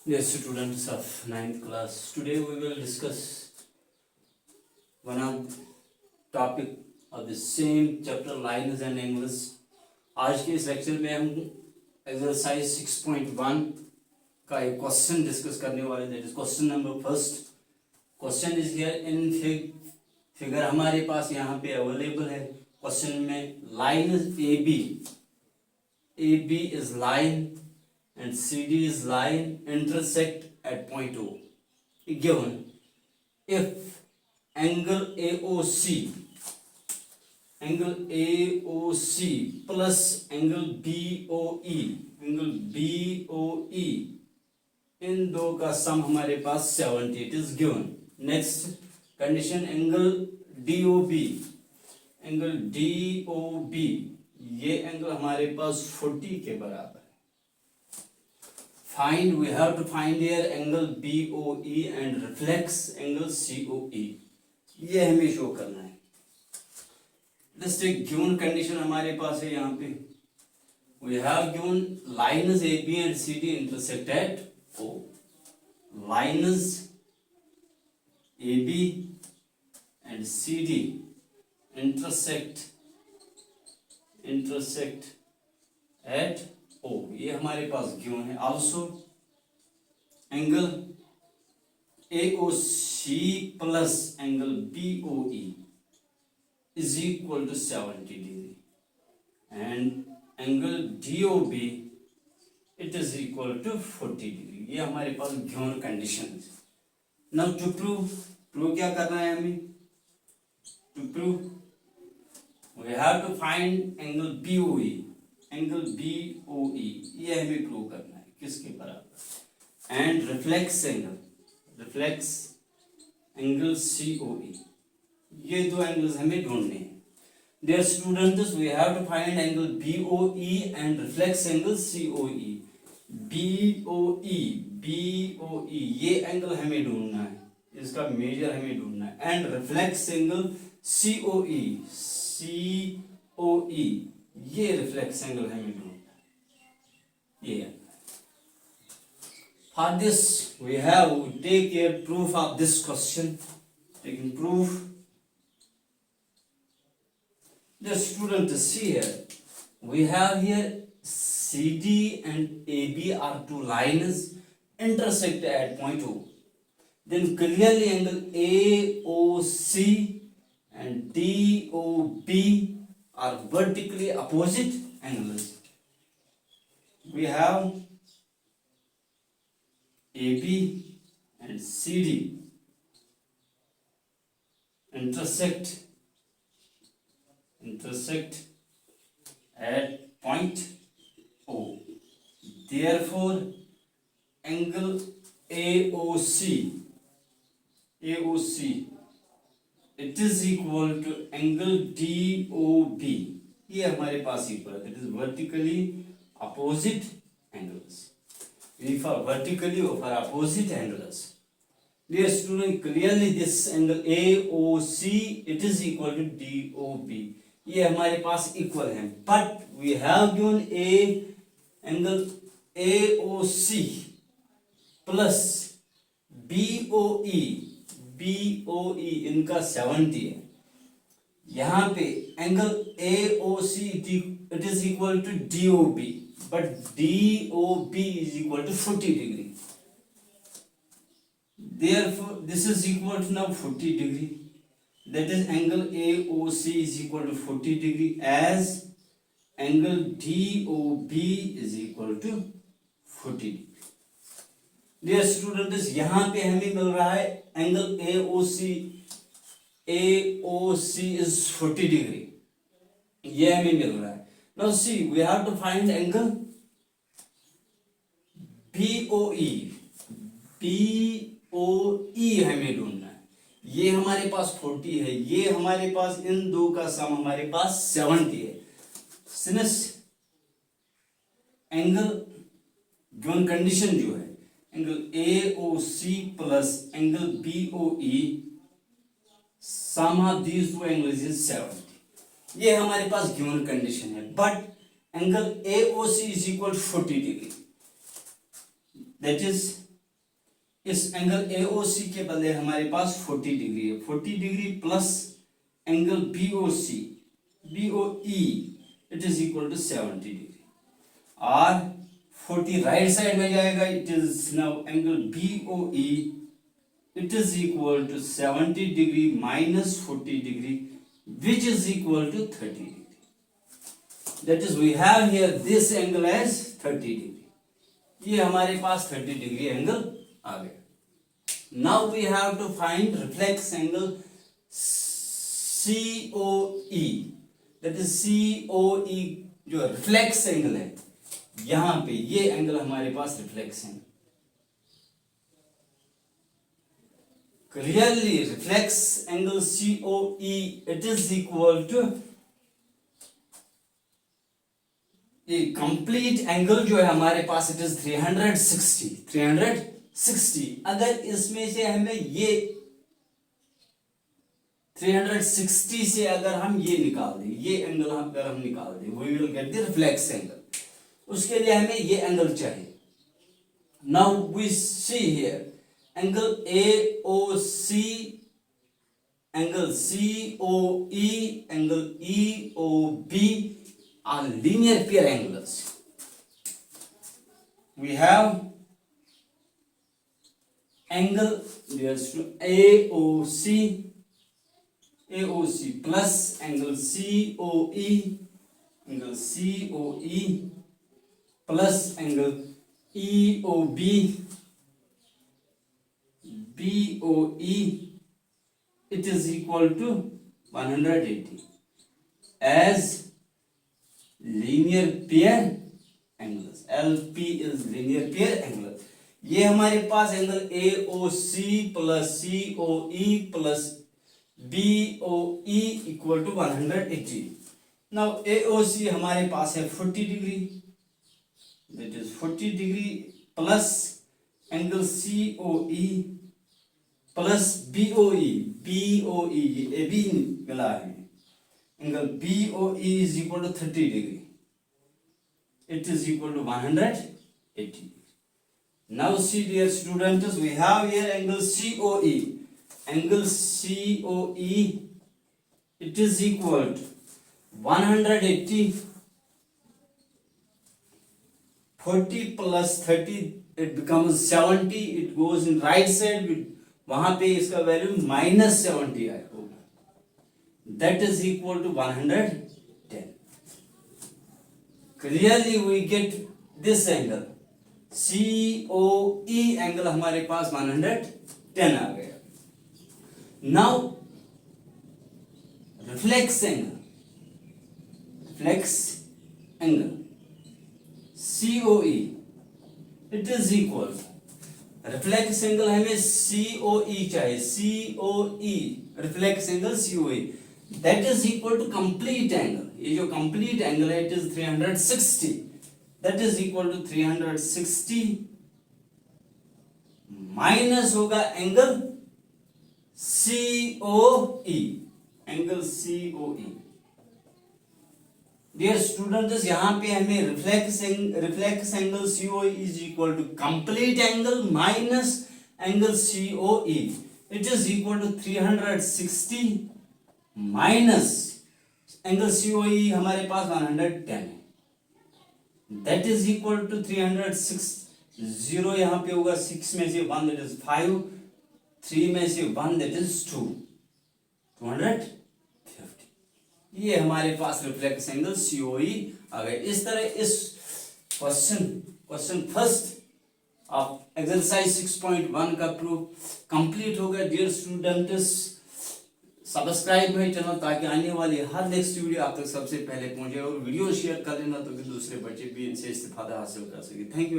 Dear students of ninth class, today we will discuss one of topic of the same chapter lines and angles. आज के इस lecture में हम exercise 6.1 का एक क्वेश्चन डिस्कस करने वाले हैं. That is question number first. Question is here in figure हमारे पास यहाँ पे अवेलेबल है. क्वेश्चन में line is A B is line and CD is line intersect at point O. Given if angle AOC plus angle BOE इन दो का सम हमारे पास 70 it is given. Next condition angle DOB ये एंगल हमारे पास 40 के बराबर. We have to find here angle BOE and reflex angle COE. ये हमें शो करना है. Just एक given condition हमारे पास है यहाँ पे. We have given lines AB and CD intersect at O. Lines AB and CD intersect at O. ये हमारे पास गिवन है. Also angle AOC plus angle BOE is equal to 70 degree and angle DOB it is equal to 40 degree. ये हमारे पास given condition है. Now to prove क्या करना है हमें? To prove we have to find angle BOE. Angle BOE ये हमें प्रूव करना है किसके बराबर. एंड रिफ्लेक्स एंगल COE ये दो एंगल्स हमें ढूंढने हैं. Dear students we have to find angle BOE and reflex angle COE. BOE ये एंगल हमें ढूंढना है, इसका मेजर हमें ढूंढना है. एंड रिफ्लेक्स एंगल COE ये रिफ्लेक्स एंगल हमें ढूंढना है. ये for this we have take a proof of this question. Taking proof the student see here we have here CD and AB are two lines intersect at point O. Then clearly angle AOC and DOB are vertically opposite angles. We have AB and CD intersect at point O. Therefore angle AOC it is equal to angle DOB. ये हमारे पास equal है. That is vertically opposite angles. We for vertically or for opposite angles. Dear student, clearly this angle AOC it is equal to DOB. ये हमारे पास equal है. But we have given angle AOC plus BOE इनका 70 है. यहाँ पे angle AOC it is equal to DOB, but DOB is equal to 40 degree. Therefore this is equal to now 40 degree. That is angle AOC is equal to 40 degree as angle DOB is equal to 40 degree. Dear students, यहाँ पे हमें मिल रहा है angle AOC is 40 degree. ये हमें मिल रहा है. Now see, we have to find angle BOE हमें ढूंढना है. ये हमारे पास 40 है, ये हमारे पास इन दो का सम हमारे पास 70 है. Since एंगल गिवन कंडीशन जो है angle AOC plus angle BOE sum of these two angles is 70. ये हमारे पास गिवन कंडीशन है. But angle AOC is equal to 40 degree. That is इस एंगल AOC के बदले हमारे पास 40 डिग्री है, 40 degree plus angle BOE it is equal to 70 degree, और 40 राइट साइड में जाएगा, it is now angle BOE it is equal to 70 degree minus 40 degree which is equal to 30 degree. That is we have here this angle as 30 degree. ये हमारे पास 30 degree angle आ गया. Now we have to find reflex angle COE. That is COE जो reflex angle है, यहाँ पे ये angle हमारे पास reflex angle. Clearly reflex angle COE it is equal to a complete angle जो है हमारे पास it is 360. अगर इसमें से हमें ये 360 से अगर हम ये निकाल दें, ये एंगल अगर हम निकाल दें, we will get the reflex angle. उसके लिए हमें ये एंगल चाहिए. Now we see here angle AOC, angle COE, angle EOB are linear pair angles. We have angle AOC plus angle COE plus angle EOB BOE it is equal to 180 as linear pair angles. LP is linear pair angle. ये हमारे पास angle AOC plus COE plus BOE equal to 180. Now AOC हमारे पास है 40 degree, that is 40 degree plus angle COE plus BOE ये भी मिला है, angle BOE is equal to 30 degree, it is equal to 180. Now see dear students, we have here angle COE it is equal to 180, 40 plus 30 it becomes 70, it goes in right side, वहां पे इसका value -70 होगा, that is equal to 110. Clearly we get this angle COE angle हमारे पास 110 आ गया. Now reflex angle COE it is equal, reflex angle हमें COE चाहिए, COE reflex angle COE that is equal to complete angle. ये जो complete angle है it is 360, that is equal to 360 minus होगा angle COE, angle COE. Dear students, यहाँ पे हमें reflex angle COE is equal to complete angle minus angle COE. It is equal to 360 minus angle COE हमारे पास 110 है, that is equal to 360. 0 यहाँ पे होगा, 6 में से 1 दैट इज 5, 3 में से 1 दैट इज 2, 250. ये हमारे पास रिफ्लेक्स एंगल COE आ गए. इस तरह इस क्वेश्चन फर्स्ट ऑफ एक्सरसाइज 6.1 का प्रूफ कंप्लीट हो गया. डियर स्टूडेंट्स, सब्सक्राइब है चैनल ताकि आने वाली हर नेक्स्ट वीडियो आप तक सबसे पहले पहुंचे, और वीडियो शेयर कर लेना तो कि दूसरे बच्चे भी इनसे इस्तेफादा हासिल कर सके. Thank you.